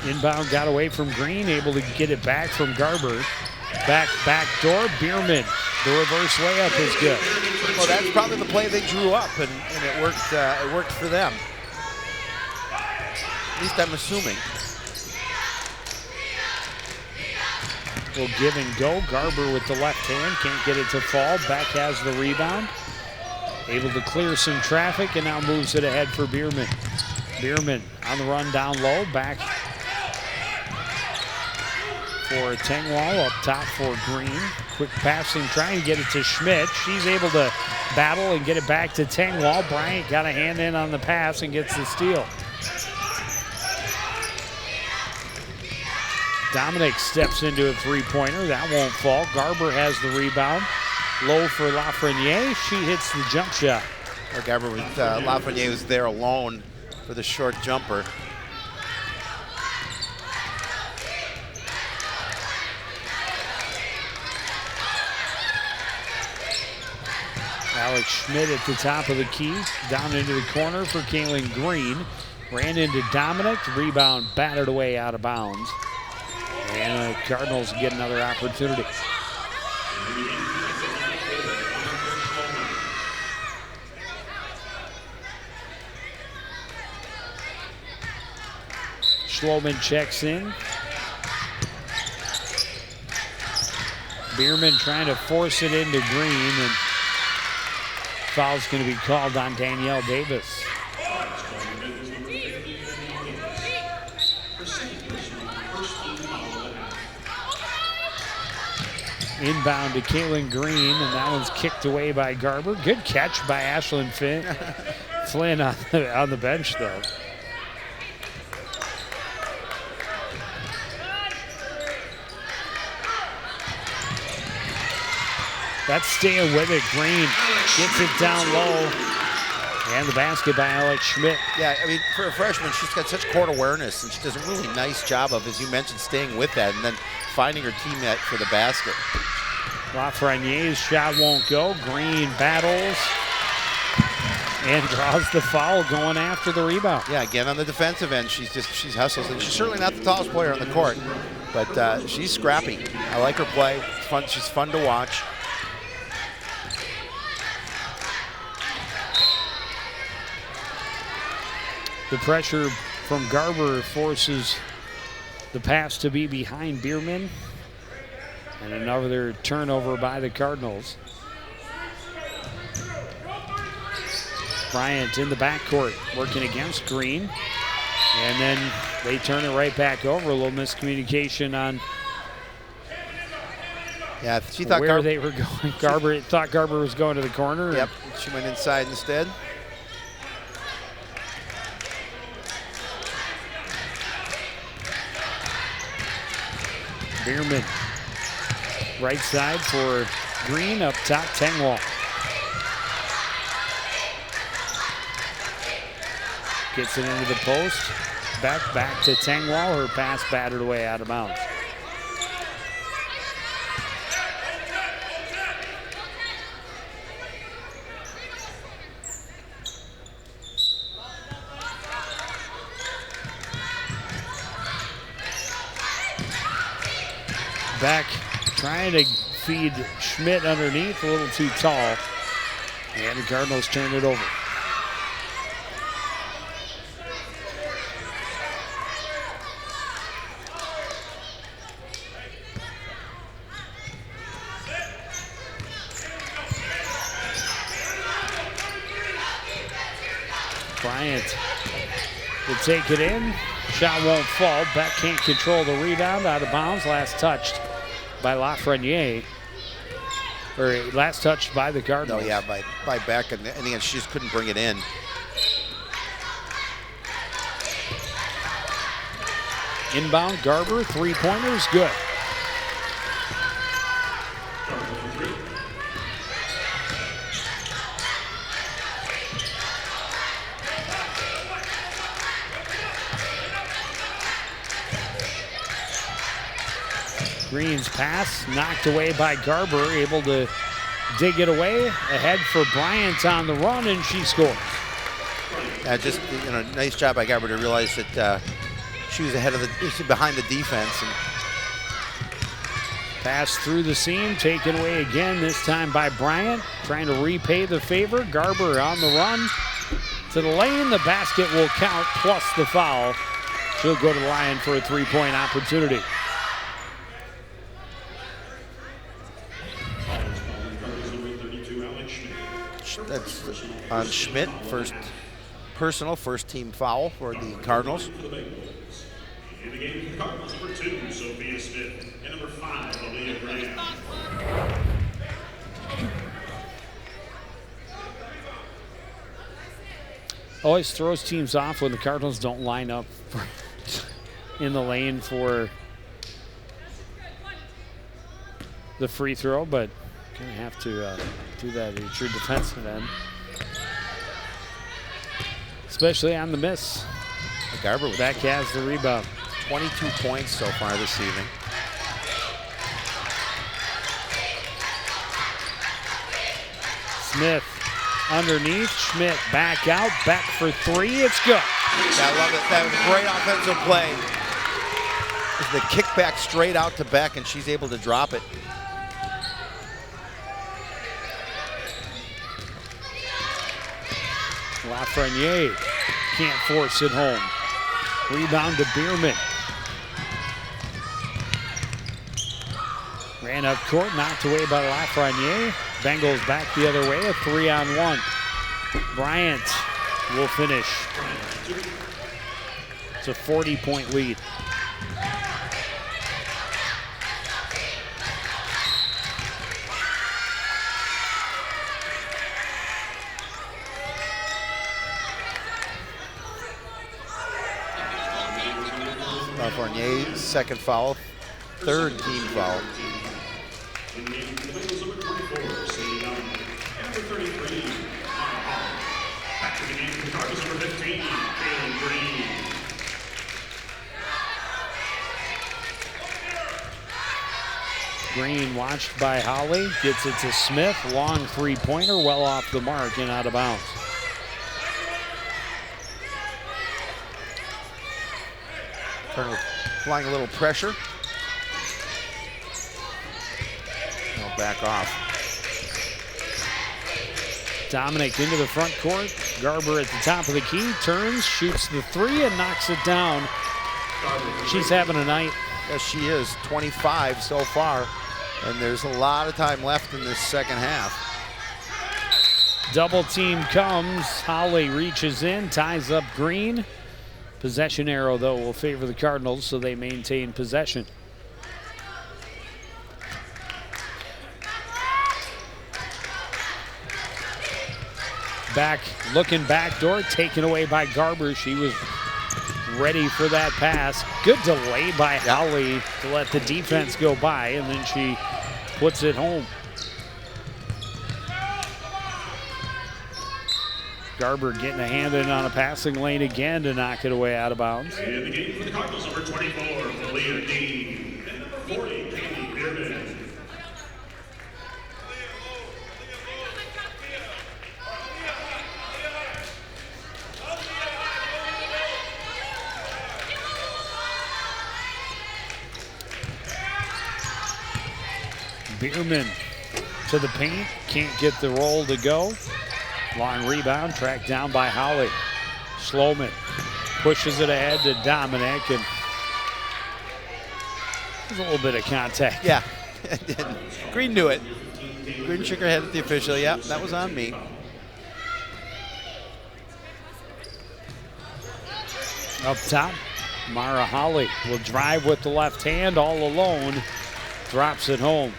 Inbound got away from Green, able to get it back from Garber. Back door, Bierman. The reverse layup is good. Well, that's probably the play they drew up, and it worked. It worked for them. At least I'm assuming. Will give and go. Garber with the left hand, can't get it to fall. Beck has the rebound. Able to clear some traffic and now moves it ahead for Bierman. Bierman on the run down low. Back for Tengwall, up top for Green. Quick passing, trying to get it to Schmidt. She's able to battle and get it back to Tengwall. Bryant got a hand in on the pass and gets the steal. Dominic steps into a three-pointer. That won't fall. Garber has the rebound. Low for Lafreniere. She hits the jump shot. Well, Garber with Lafreniere was there alone for the short jumper. Alex Schmidt at the top of the key. Down into the corner for Kaylin Green. Ran into Dominic. Rebound batted away out of bounds. And the Cardinals get another opportunity. Schloman checks in. Bierman trying to force it into Green, and foul's going to be called on Danielle Davis. Inbound to Kaylin Green, and that one's kicked away by Garber. Good catch by Ashlyn Flynn on the bench, though. That's staying with it. Green gets it down low. And the basket by Alex Schmidt. Yeah, I mean, for a freshman, she's got such court awareness, and she does a really nice job of, as you mentioned, staying with that and then finding her teammate for the basket. Lafreniere's shot won't go. Green battles and draws the foul, going after the rebound. Yeah, again, on the defensive end, she's hustles, and she's certainly not the tallest player on the court, but she's scrappy. I like her play. It's fun. She's fun to watch. The pressure from Garber forces the pass to be behind Bierman. And another turnover by the Cardinals. Bryant in the backcourt working against Green. And then they turn it right back over. A little miscommunication on she thought where they were going. Garber thought Garber was going to the corner. Yep, she went inside instead. Bierman, right side for Green, up top, Tengwall. Gets it into the post, back to Tengwall. Her pass battered away out of bounds. Beck trying to feed Schmidt underneath, a little too tall. And the Cardinals turn it over. Bryant will take it in. Shot won't fall. Beck can't control the rebound. Out of bounds. Last touched by Lafreniere. Or last touched by the Cardinals. No, yeah, by Beck. And again, she just couldn't bring it in. Inbound, Garber, three-pointers, good. Green's pass knocked away by Garber, able to dig it away. Ahead for Bryant on the run, and she scores. Just nice job by Garber to realize that she was behind the defense. And pass through the seam, taken away again, this time by Bryant, trying to repay the favor. Garber on the run to the lane. The basket will count, plus the foul. She'll go to the line for a three-point opportunity. That's on Schmidt, first team foul for the Cardinals. In the game for the Cardinals, number 2, Sophia Smith, and number 5, Aaliyah Graham. Always throws teams off when the Cardinals don't line up in the lane for the free throw, but gonna have to do that at a true defensive end, especially on the miss. Garber with Beck has the rebound. 22 points so far this evening. Smith underneath, Schmidt back out, Beck for three, it's good. Yeah, I love it. That was a great offensive play. The kick back straight out to Beck, and she's able to drop it. Lafreniere can't force it home. Rebound to Bierman. Ran up court, knocked away by Lafreniere. Bengals back the other way, a 3-on-1. Bryant will finish. It's a 40-point lead. Fournier's second foul, third team foul. In the game for the Bengals, number 24, Sadie Allen, and number 33, Mara Hall. Back to the game for the Cardinals, number 15, Kaylin Green. Green watched by Holly, gets it to Smith, long three-pointer, well off the mark and out of bounds. Cardinals applying a little pressure. They'll back off. Dominic into the front court. Garber at the top of the key, turns, shoots the three, and knocks it down. She's having a night. Yes, she is. 25 so far, and there's a lot of time left in this second half. Double team comes. Holly reaches in, ties up Green. Possession arrow, though, will favor the Cardinals, so they maintain possession. Back, looking backdoor, taken away by Garber. She was ready for that pass. Good delay by Holly to let the defense go by, and then she puts it home. Garber getting a hand in on a passing lane again to knock it away out of bounds. In the game for the Cardinals, number 24, Aaliyah Dean, and number 40, Katie Bierman. Bierman to the paint, can't get the roll to go. Long rebound, tracked down by Holly. Sloman pushes it ahead to Dominic, and there's a little bit of contact. Yeah, Green knew it. Green shook her head at the official. Yeah, that was on me. Up top, Mara Holly will drive with the left hand all alone, drops it home.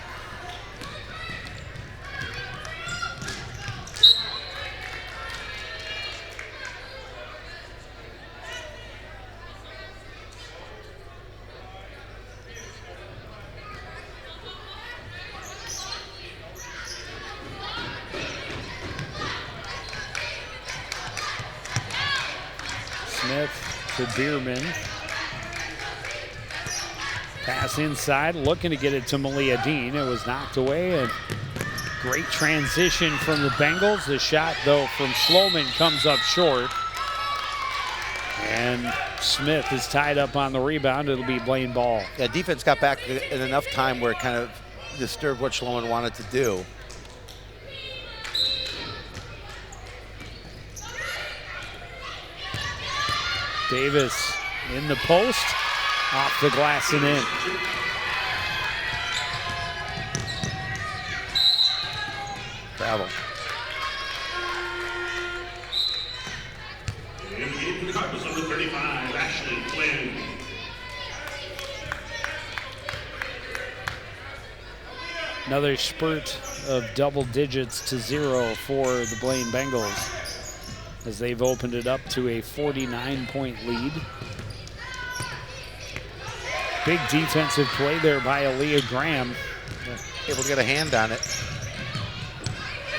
Smith to Bierman. Pass inside, looking to get it to Malia Dean. It was knocked away, and great transition from the Bengals. The shot, though, from Sloman comes up short. And Smith is tied up on the rebound. It'll be Blaine ball. Yeah, defense got back in enough time where it kind of disturbed what Sloman wanted to do. Davis in the post, off the glass and in. Travel. In the game for the Cardinals, number 35, Ashley Blaine. Another spurt of double digits to 0 for the Blaine Bengals, as they've opened it up to a 49-point lead. Big defensive play there by Aaliyah Graham. Able to get a hand on it.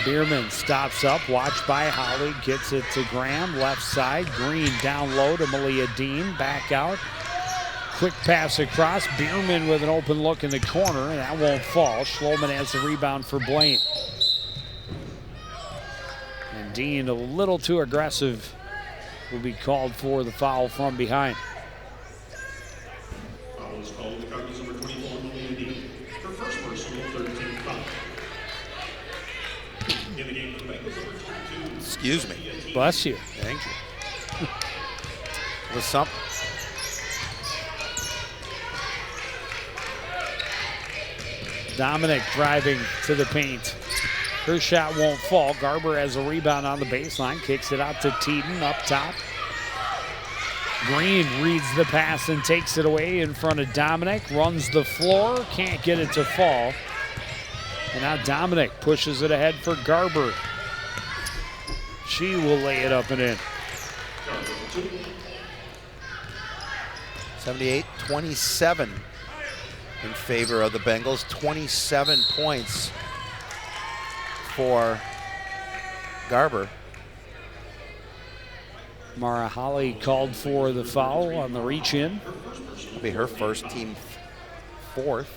Bierman stops up, watched by Holly, gets it to Graham, left side. Green down low to Malia Dean, back out. Quick pass across, Bierman with an open look in the corner, and that won't fall. Schloman has the rebound for Blaine. And Dean, a little too aggressive, will be called for the foul from behind. Foul is called the Cardinals, number 24, Malia Dean. Her first personal, 13th foul. In the game for the Bengals, number 22. Excuse me. Bless you. Thank you. Was something. Dominic driving to the paint. Her shot won't fall. Garber has a rebound on the baseline, kicks it out to Teeden up top. Green reads the pass and takes it away in front of Dominic, runs the floor, can't get it to fall. And now Dominic pushes it ahead for Garber. She will lay it up and in. 78-27 in favor of the Bengals. 27 points for Garber. Mara Holly called for the foul on the reach in. It'll be her first, team fourth.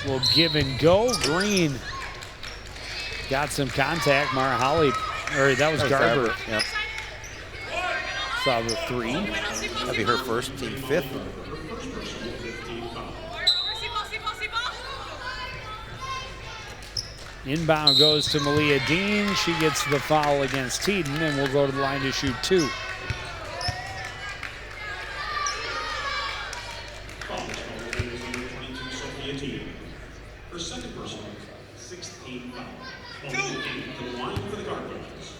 Will give and go. Green got some contact. Mara Holly, or that was Garber. Yep. Saw the three. That'll be her first, team fifth. Inbound goes to Malia Dean. She gets the foul against Teeden and will go to the line to shoot two. Her second personal, 16 foul. Only to the line for the Cardinals.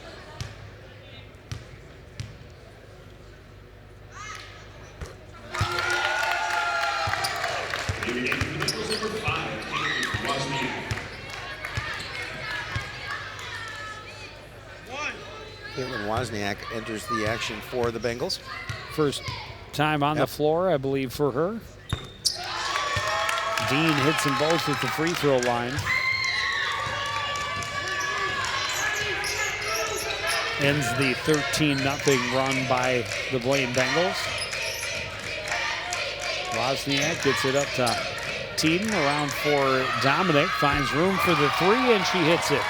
In the game for the Bengals, number 5, Caitlin Wozniak enters the action for the Bengals. First time on the floor, I believe, for her. Dean hits them both at the free throw line. Ends the 13-0 run by the Blaine Bengals. Wozniak gets it up top. Teeden around for Dominic, finds room for the three, and she hits it.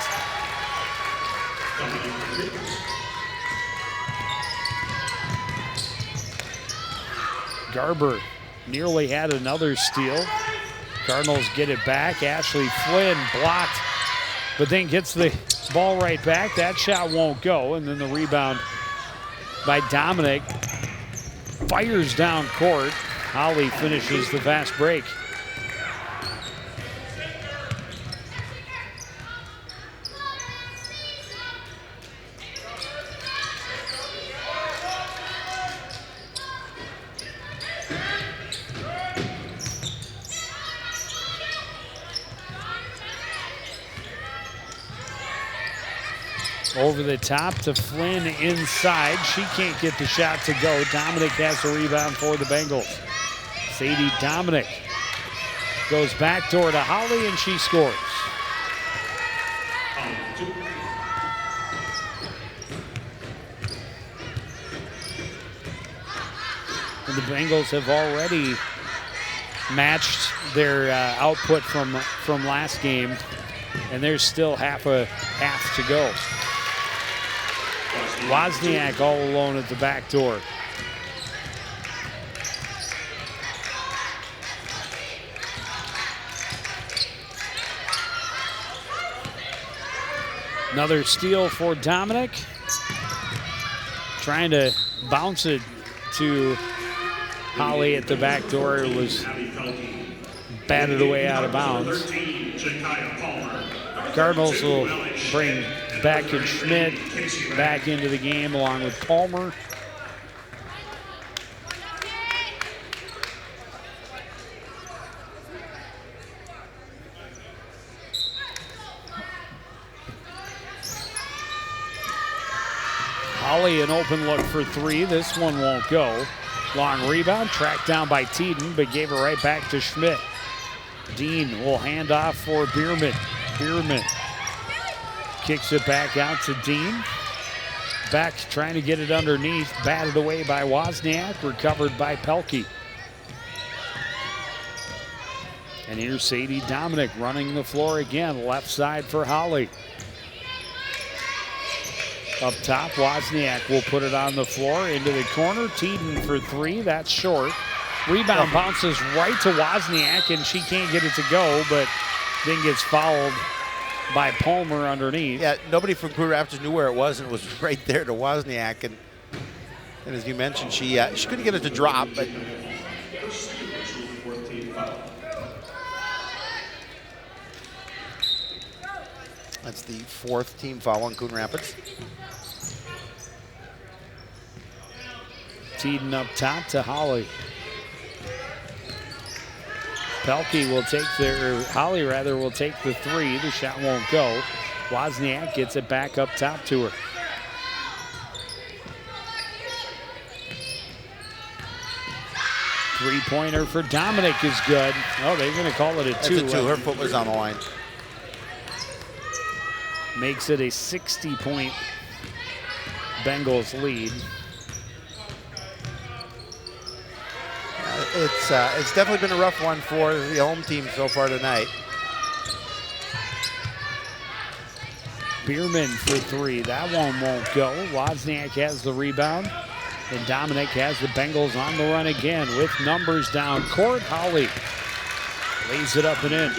Garber nearly had another steal. Cardinals get it back. Ashley Flynn blocked, but then gets the ball right back. That shot won't go, and then the rebound by Dominic fires down court. Holly finishes the fast break. Over the top to Flynn inside. She can't get the shot to go. Dominic has the rebound for the Bengals. Sadie Dominic goes backdoor to Holly, and she scores. And the Bengals have already matched their output from last game, and there's still half to go. Wozniak all alone at the back door. Another steal for Dominic. Trying to bounce it to Holly at the back door. It was batted away out of bounds. Cardinals will bring Beck and Schmidt back into the game along with Palmer. Holly an open look for three. This one won't go. Long rebound, tracked down by Teeden, but gave it right back to Schmidt. Dean will hand off for Bierman. Bierman kicks it back out to Dean. Beck trying to get it underneath, batted away by Wozniak, recovered by Pelkey. And here's Sadie Dominic running the floor again, left side for Holly. Up top, Wozniak will put it on the floor, into the corner. Teeden for three, that's short. Rebound bounces right to Wozniak, and she can't get it to go, but then gets fouled by Palmer underneath. Yeah, nobody from Coon Rapids knew where it was, and it was right there to Wozniak. And as you mentioned, she couldn't get it to drop, but that's the fourth team foul on Coon Rapids. Teeden up top to Holly. Pelkey will take Holly rather will take the three. The shot won't go. Wozniak gets it back up top to her. Three-pointer for Dominic is good. Oh, they're going to call it a two. It's a two. Her foot was on the line. Makes it a 60-point Bengals lead. It's definitely been a rough one for the home team so far tonight. Bierman for three. That one won't go. Wozniak has the rebound. And Dominic has the Bengals on the run again with numbers down court. Holly lays it up and in.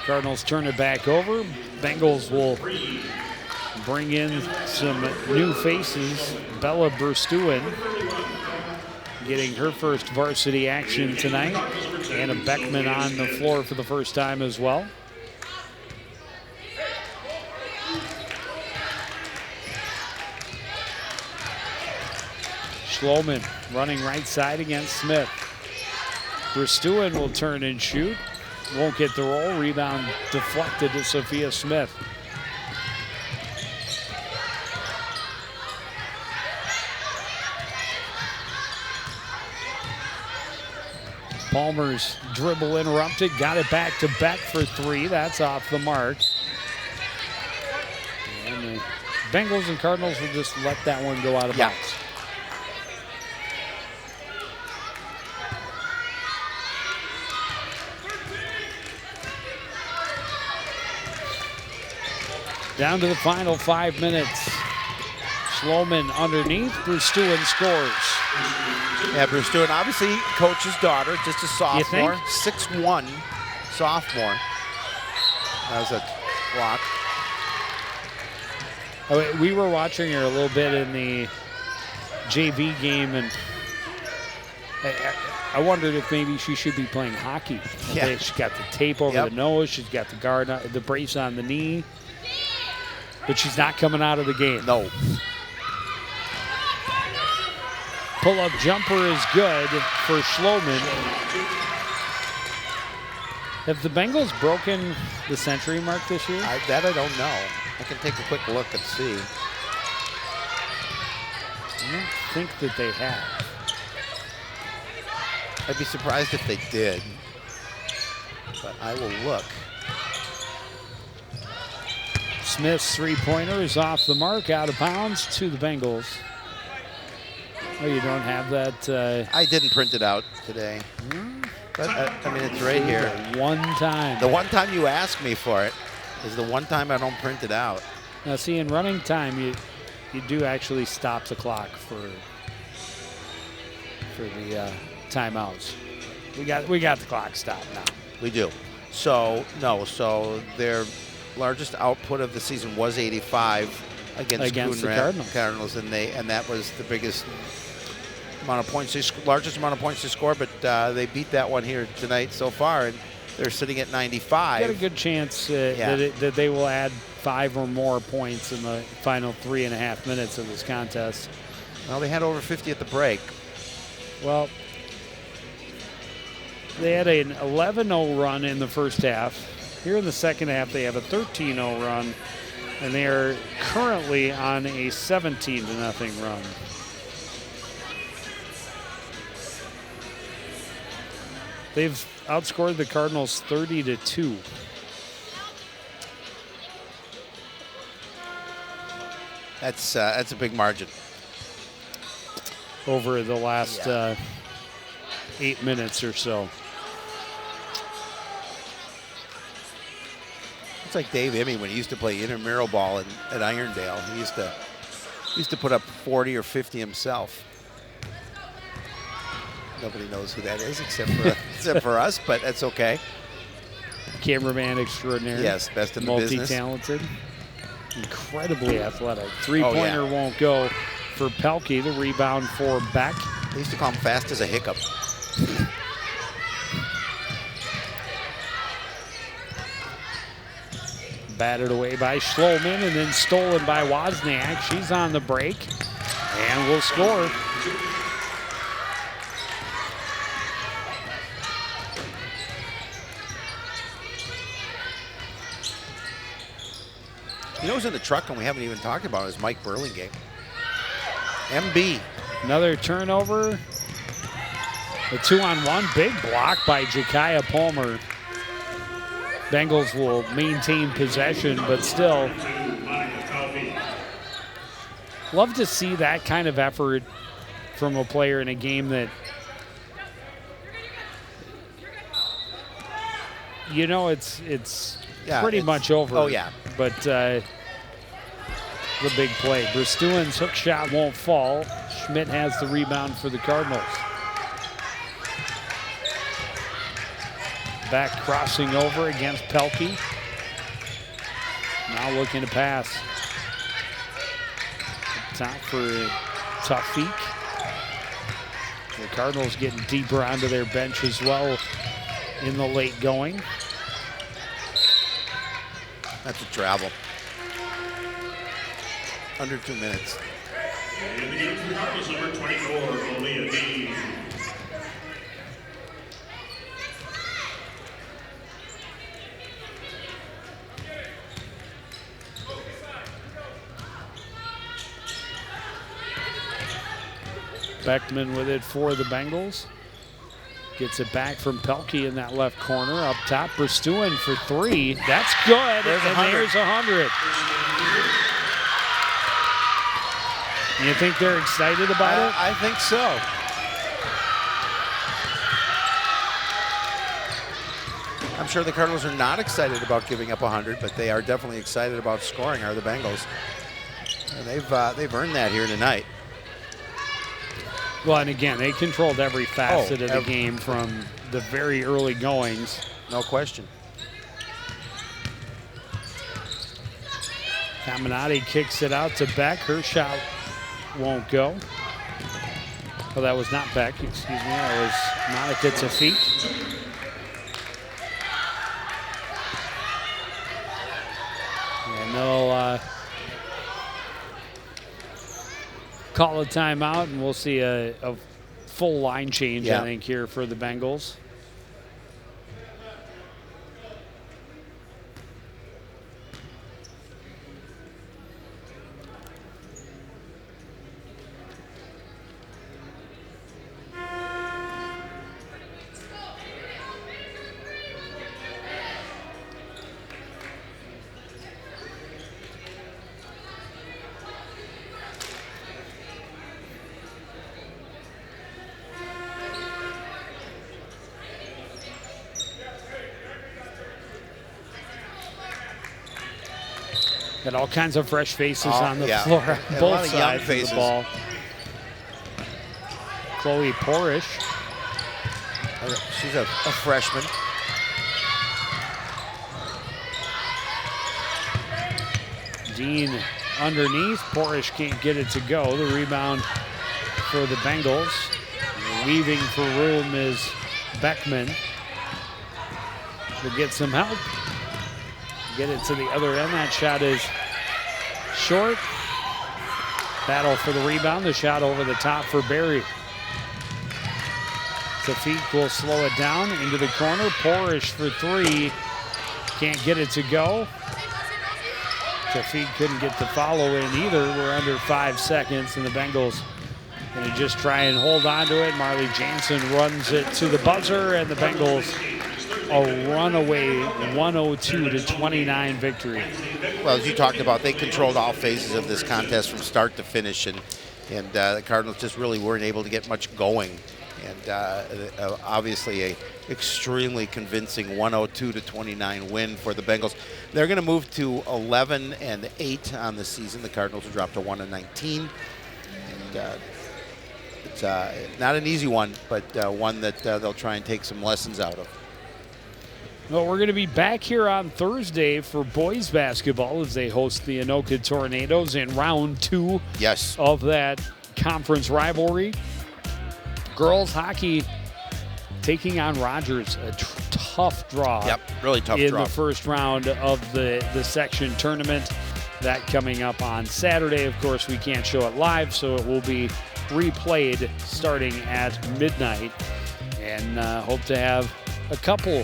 Cardinals turn it back over. Bengals will bring in some new faces. Bella Berstuen getting her first varsity action tonight. Anna Beckman on the floor for the first time as well. Schloman running right side against Smith. Berstuen will turn and shoot. Won't get the roll. Rebound deflected to Sophia Smith. Palmer's dribble interrupted. Got it back to Beck for three. That's off the mark. And the Bengals and Cardinals will just let that one go out of bounds. Down to the final 5 minutes. Schloman underneath. Brewstuen scores. Yeah, Brewstuen, obviously coach's daughter, just a sophomore. think? 6'1", sophomore. That was a block. Oh, we were watching her a little bit in the JV game, and I wondered if maybe she should be playing hockey. Yeah. She's got the tape over the nose. She's got the guard, the brace on the knee. But she's not coming out of the game. No. Pull-up jumper is good for Schloman. Have the Bengals broken the century mark this year? That I don't know. I can take a quick look and see. I don't think that they have. I'd be surprised if they did, but I will look. Smith's three-pointer is off the mark, out of bounds to the Bengals. Oh, you don't have that? I didn't print it out today, but I mean, it's right here. One time. The one time you ask me for it is the one time I don't print it out. Now, see, in running time, you do actually stop the clock for the timeouts. We got the clock stopped now. We do. So their largest output of the season was 85 against the Cardinals, and that was the biggest amount of points, largest amount of points to score. But they beat that one here tonight so far, and they're sitting at 95. Got a good chance that they will add 5 or more points in the final 3.5 minutes of this contest. Well, they had over 50 at the break. Well, they had an 11-0 run in the first half. Here in the second half, they have a 13-0 run, and they are currently on a 17-0 run. They've outscored the Cardinals 30-2. That's a big margin. Over the last 8 minutes or so. It's like Dave Emmy when he used to play intramural ball at Irondale. He used to put up 40 or 50 himself. Nobody knows who that is except for us, but that's okay. Cameraman extraordinary. Yes, best in the business. Multi-talented. Incredibly athletic. Three-pointer won't go for Pelkey. The rebound for Beck. They used to call him fast as a hiccup. Batted away by Schloman and then stolen by Wozniak. She's on the break and will score. You know who's in the truck and we haven't even talked about is Mike Burlingame. MB. Another turnover. A 2-on-1. Big block by Jakaya Palmer. Bengals will maintain possession, but still. Love to see that kind of effort from a player in a game that, you know, it's pretty much over. Oh, yeah. But the big play. Brestuen's hook shot won't fall. Schmidt has the rebound for the Cardinals. Back crossing over against Pelkey. Now looking to pass. Top for Tafik. The Cardinals getting deeper onto their bench as well in the late going. That's a travel. Under 2 minutes. In the game for the Cardinals, number 24, only a game. Beckman with it for the Bengals. Gets it back from Pelkey in that left corner. Up top, Brustuen for 3. That's good. There's 100. There's 100. You think they're excited about it? I think so. I'm sure the Cardinals are not excited about giving up 100, but they are definitely excited about scoring, are the Bengals. And they've earned that here tonight. Well, and again, they controlled every facet of the game from the very early goings. No question. Caminati kicks it out to Beck. Her shot won't go. Well, that was not Beck, excuse me. That was Monica Tafik. And they'll call a timeout, and we'll see a full line change, I think, here for the Bengals. Got all kinds of fresh faces on the floor on both sides of the ball. Chloe Porish. She's a freshman. Dean underneath. Porish can't get it to go. The rebound for the Bengals. Weaving for room is Beckman. Will get some help. Get it to the other end. That shot is short. Battle for the rebound. The shot over the top for Barry. Tafik will slow it down into the corner. Porish for three. Can't get it to go. Tafik couldn't get the follow in either. We're under 5 seconds, and the Bengals going to just try and hold on to it. Marley Jansen runs it to the buzzer, and the Bengals a runaway 102-29 victory. Well, as you talked about, they controlled all phases of this contest from start to finish, and the Cardinals just really weren't able to get much going. And obviously a extremely convincing 102-29 win for the Bengals. They're going to move to 11-8 on the season. The Cardinals will drop to 1-19. And it's not an easy one, but one that they'll try and take some lessons out of. Well, we're going to be back here on Thursday for boys basketball as they host the Anoka Tornadoes in round 2 of that conference rivalry. Girls hockey taking on Rogers, a tough draw. Yep, really tough in draw. the first round of the section tournament. That coming up on Saturday. Of course, we can't show it live, so it will be replayed starting at midnight. And hope to have a couple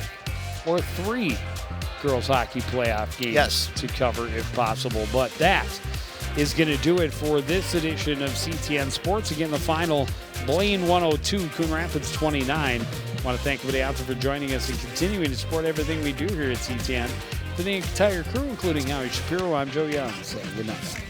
or 3 girls hockey playoff games to cover if possible. But that is going to do it for this edition of CTN Sports. Again, the final, Blaine 102, Coon Rapids 29. I want to thank everybody out there for joining us and continuing to support everything we do here at CTN. For the entire crew, including Howie Shapiro, I'm Joe Young, saying good night.